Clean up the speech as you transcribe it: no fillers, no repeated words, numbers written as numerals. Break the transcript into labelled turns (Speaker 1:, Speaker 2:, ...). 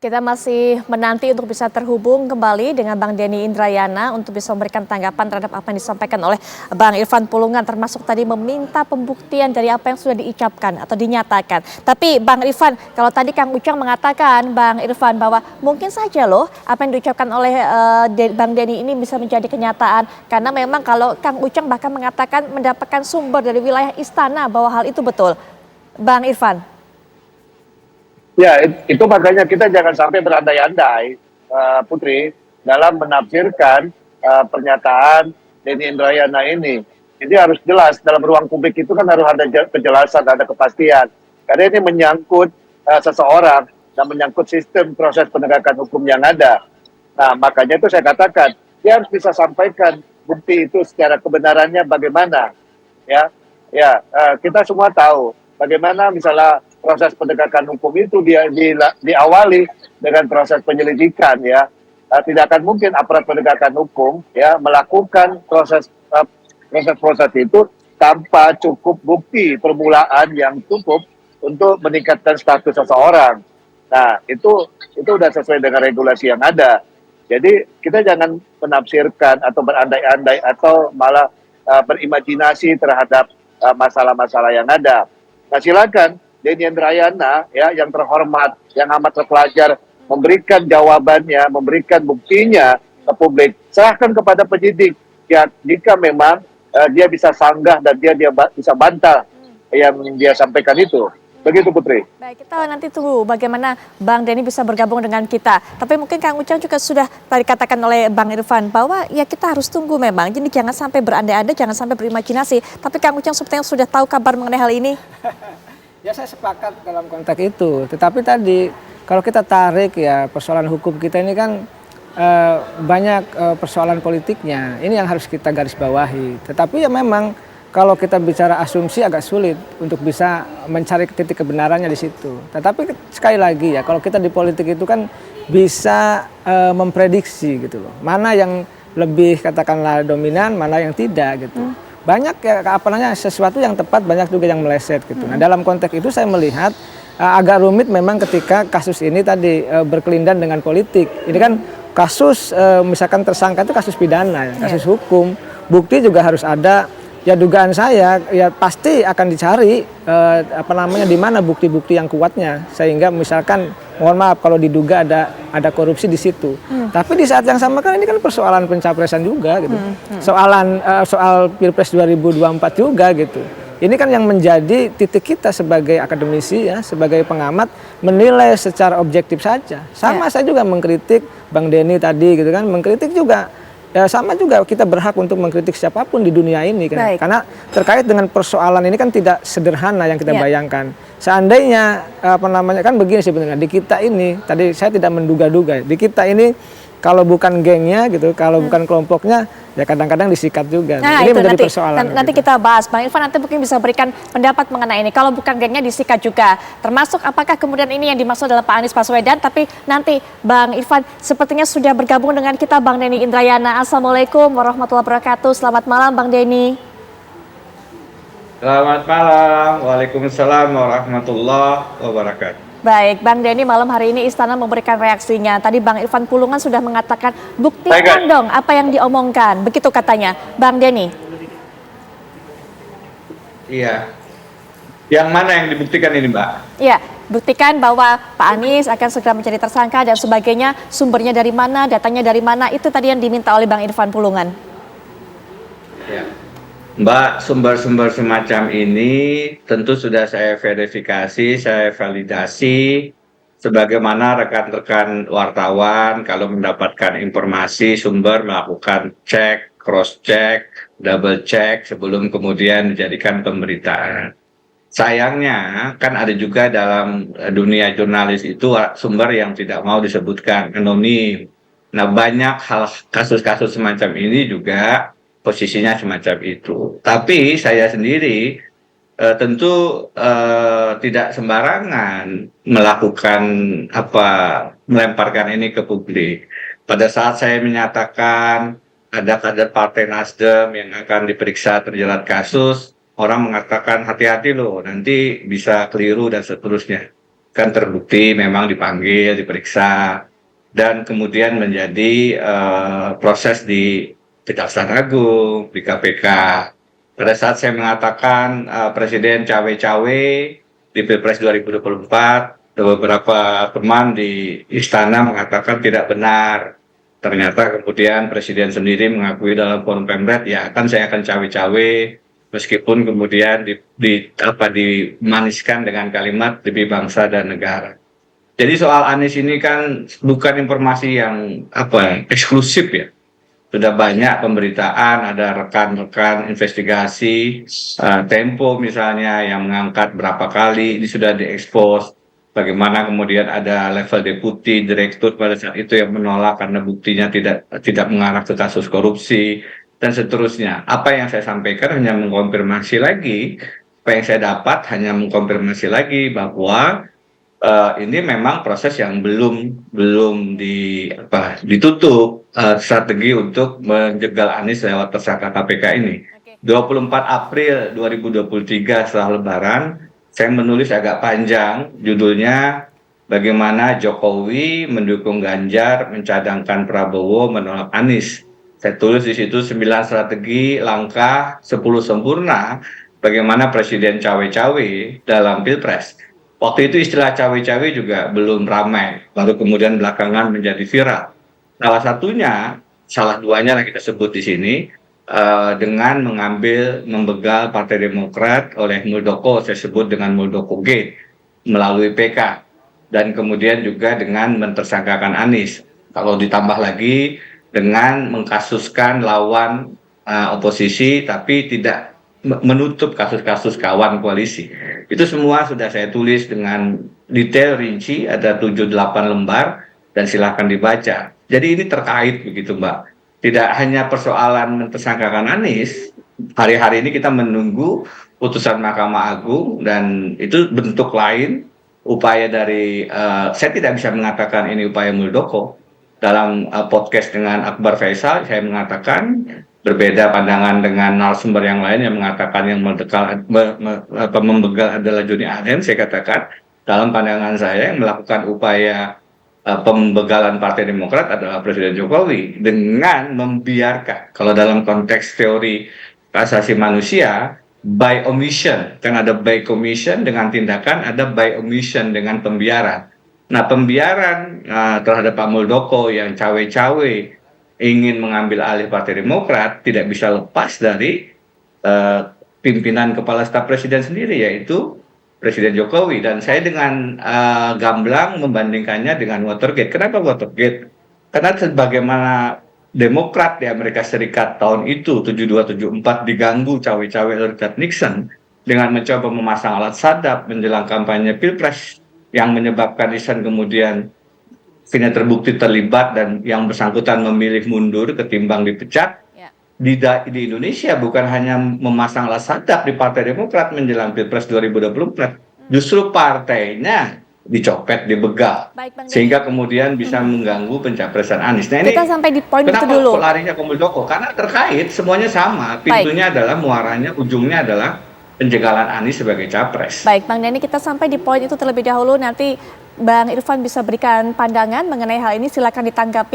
Speaker 1: Kita masih menanti untuk bisa terhubung kembali dengan Bang Denny Indrayana untuk bisa memberikan tanggapan terhadap apa yang disampaikan oleh Bang Irfan Pulungan, termasuk tadi meminta pembuktian dari apa yang sudah diucapkan atau dinyatakan. Tapi Bang Irfan, kalau tadi Kang Ujang mengatakan, Bang Irfan, bahwa mungkin saja loh apa yang diucapkan oleh Bang Denny ini bisa menjadi kenyataan. Karena memang kalau Kang Ujang bahkan mengatakan mendapatkan sumber dari wilayah istana bahwa hal itu betul. Bang Irfan.
Speaker 2: Ya, itu makanya kita jangan sampai berandai-andai, Putri, dalam menafsirkan pernyataan Denny Indrayana ini. Jadi harus jelas, dalam ruang publik itu kan harus ada kejelasan, ada kepastian. Karena ini menyangkut seseorang dan menyangkut sistem proses penegakan hukum yang ada. Nah, makanya itu saya katakan, dia harus bisa sampaikan bukti itu secara kebenarannya bagaimana. Ya, kita semua tahu bagaimana misalnya proses penegakan hukum itu diawali dengan proses penyelidikan, ya. Tidak akan mungkin aparat penegakan hukum ya melakukan proses itu tanpa cukup bukti permulaan yang cukup untuk meningkatkan status seseorang. Nah, itu sudah sesuai dengan regulasi yang ada. Jadi kita jangan menafsirkan atau berandai-andai atau malah berimajinasi terhadap masalah-masalah yang ada. Nah, silakan Denny Indrayana ya yang terhormat, yang amat terpelajar memberikan jawabannya, memberikan buktinya ke publik. Serahkan kepada penyidik ya jika memang dia bisa sanggah dan dia bisa bantah yang dia sampaikan itu. Begitu Putri.
Speaker 1: Baik, kita nanti tunggu bagaimana Bang Denny bisa bergabung dengan kita. Tapi mungkin Kang Ujang juga sudah tadi katakan oleh Bang Irfan bahwa ya kita harus tunggu memang. Jadi jangan sampai berandai-andai, jangan sampai berimajinasi. Tapi Kang Ujang sepertinya sudah tahu kabar mengenai hal ini.
Speaker 3: Ya saya sepakat dalam konteks itu. Tetapi tadi kalau kita tarik ya persoalan hukum kita ini kan banyak persoalan politiknya. Ini yang harus kita garis bawahi. Tetapi ya memang kalau kita bicara asumsi agak sulit untuk bisa mencari titik kebenarannya di situ. Tetapi sekali lagi ya kalau kita di politik itu kan bisa memprediksi gitu loh. Mana yang lebih katakanlah dominan, mana yang tidak gitu. Banyak ya apa namanya sesuatu yang tepat, banyak juga yang meleset gitu. Nah, dalam konteks itu saya melihat agak rumit memang ketika kasus ini tadi berkelindan dengan politik. Ini kan kasus misalkan tersangka itu kasus pidana ya, kasus hukum. Bukti juga harus ada. Ya dugaan saya ya pasti akan dicari apa namanya di mana bukti-bukti yang kuatnya sehingga misalkan mohon maaf kalau diduga ada korupsi di situ. Tapi di saat yang sama kan ini kan persoalan pencapresan juga gitu. Soal Pilpres 2024 juga gitu. Ini kan yang menjadi titik kita sebagai akademisi ya, sebagai pengamat menilai secara objektif saja. Sama saya juga mengkritik Bang Denny tadi gitu kan, mengkritik juga. Ya sama juga kita berhak untuk mengkritik siapapun di dunia ini kan. Karena terkait dengan persoalan ini kan tidak sederhana yang kita bayangkan. Seandainya apa namanya kan begini sebenarnya di kita ini tadi saya tidak menduga-duga di kita ini kalau bukan gengnya gitu, kalau bukan kelompoknya ya kadang-kadang disikat juga.
Speaker 1: Nah,
Speaker 3: ini
Speaker 1: itu
Speaker 3: menjadi persoalan.
Speaker 1: Nanti kita bahas. Bang Irfan nanti mungkin bisa berikan pendapat mengenai ini. Kalau bukan gengnya disikat juga. Termasuk apakah kemudian ini yang dimaksud adalah Pak Anies Baswedan. Tapi nanti Bang Irfan sepertinya sudah bergabung dengan kita Bang Denny Indrayana. Assalamualaikum warahmatullahi wabarakatuh. Selamat malam Bang Denny.
Speaker 4: Selamat malam. Waalaikumsalam warahmatullahi wabarakatuh.
Speaker 1: Baik, Bang Denny malam hari ini Istana memberikan reaksinya. Tadi Bang Irfan Pulungan sudah mengatakan buktikan dong apa yang diomongkan. Begitu katanya, Bang Denny.
Speaker 4: Iya. Yang mana yang dibuktikan ini, Mbak?
Speaker 1: Iya, buktikan bahwa Pak Anies akan segera menjadi tersangka dan sebagainya. Sumbernya dari mana, datanya dari mana, itu tadi yang diminta oleh Bang Irfan Pulungan.
Speaker 4: Ya. Mbak, sumber-sumber semacam ini tentu sudah saya verifikasi, saya validasi sebagaimana rekan-rekan wartawan kalau mendapatkan informasi sumber melakukan cek, cross check, double check sebelum kemudian dijadikan pemberitaan. Sayangnya kan ada juga dalam dunia jurnalis itu sumber yang tidak mau disebutkan, anonim. Nah, banyak hal kasus-kasus semacam ini juga posisinya semacam itu. Tapi saya sendiri tentu tidak sembarangan melakukan melemparkan ini ke publik. Pada saat saya menyatakan ada kader Partai Nasdem yang akan diperiksa terjerat kasus, orang mengatakan hati-hati loh, nanti bisa keliru dan seterusnya. kan terbukti memang dipanggil, diperiksa, dan kemudian menjadi proses di Kejaksaan Agung, di KPK. Pada saat saya mengatakan Presiden cawe-cawe di Pilpres 2024, beberapa teman di istana mengatakan tidak benar. Ternyata kemudian Presiden sendiri mengakui dalam forum Pemret, ya kan saya akan cawe-cawe, meskipun kemudian dimaniskan dengan kalimat demi bangsa dan negara. Jadi soal Anies ini kan bukan informasi yang eksklusif ya. Sudah banyak pemberitaan, ada rekan-rekan investigasi, Tempo misalnya yang mengangkat berapa kali, ini sudah diekspos. Bagaimana kemudian ada level deputi, direktur pada saat itu yang menolak karena buktinya tidak mengarah ke kasus korupsi, dan seterusnya. Apa yang saya sampaikan hanya mengkonfirmasi lagi, apa yang saya dapat hanya mengkonfirmasi lagi bahwa ini memang proses yang belum ditutup strategi untuk menjegal Anies lewat tersangka KPK ini. 24 April 2023 setelah Lebaran, saya menulis agak panjang, judulnya bagaimana Jokowi mendukung Ganjar, mencadangkan Prabowo, menolak Anies. Saya tulis di situ 9 strategi, langkah, 10 sempurna, bagaimana Presiden cawe-cawe dalam Pilpres. Waktu itu istilah cawe-cawe juga belum ramai, baru kemudian belakangan menjadi viral. Salah duanya yang kita sebut di sini, dengan membegal Partai Demokrat oleh Muldoko, saya sebut dengan Muldoko Gate, melalui PK, dan kemudian juga dengan mentersangkakan Anies. Kalau ditambah lagi dengan mengkasuskan lawan oposisi, tapi tidak menutup kasus-kasus kawan koalisi. Itu semua sudah saya tulis dengan detail rinci, ada 7-8 lembar, dan silakan dibaca. Jadi ini terkait begitu Mbak. Tidak hanya persoalan mentersangkakan Anies, hari-hari ini kita menunggu putusan Mahkamah Agung, dan itu bentuk lain upaya dari, saya tidak bisa mengatakan ini upaya Muldoko. Dalam podcast dengan Akbar Faisal, saya mengatakan berbeda pandangan dengan narasumber yang lain yang mengatakan yang membegal adalah Joni Allen. Saya katakan dalam pandangan saya yang melakukan upaya pembegalan Partai Demokrat adalah Presiden Jokowi dengan membiarkan, kalau dalam konteks teori asasi manusia, by omission, kan ada by commission dengan tindakan, ada by omission dengan pembiaran. Nah, pembiaran terhadap Pak Muldoko yang cawe-cawe ingin mengambil alih Partai Demokrat tidak bisa lepas dari pimpinan kepala staf presiden sendiri, yaitu Presiden Jokowi. Dan saya dengan gamblang membandingkannya dengan Watergate. Kenapa Watergate? Karena sebagaimana Demokrat di Amerika Serikat tahun itu 72-74 diganggu cawe-cawe oleh Richard Nixon dengan mencoba memasang alat sadap menjelang kampanye Pilpres yang menyebabkan Nixon kemudian akhirnya terbukti terlibat dan yang bersangkutan memilih mundur ketimbang dipecat. Di Indonesia bukan hanya memasang alat sadap di Partai Demokrat menjelang Pilpres 2024, justru partainya dicopet, dibegal, sehingga kemudian bisa mengganggu pencapresan Anies. Nah, ini
Speaker 1: kita sampai di poin itu
Speaker 4: kenapa
Speaker 1: dulu.
Speaker 4: larinya ke Muldoko? Karena terkait, semuanya sama, pintunya adalah muaranya, ujungnya adalah penjagalan Anies sebagai capres.
Speaker 1: Baik, Bang Denny, kita sampai di poin itu terlebih dahulu. Nanti Bang Irfan bisa berikan pandangan mengenai hal ini, silakan ditanggapi.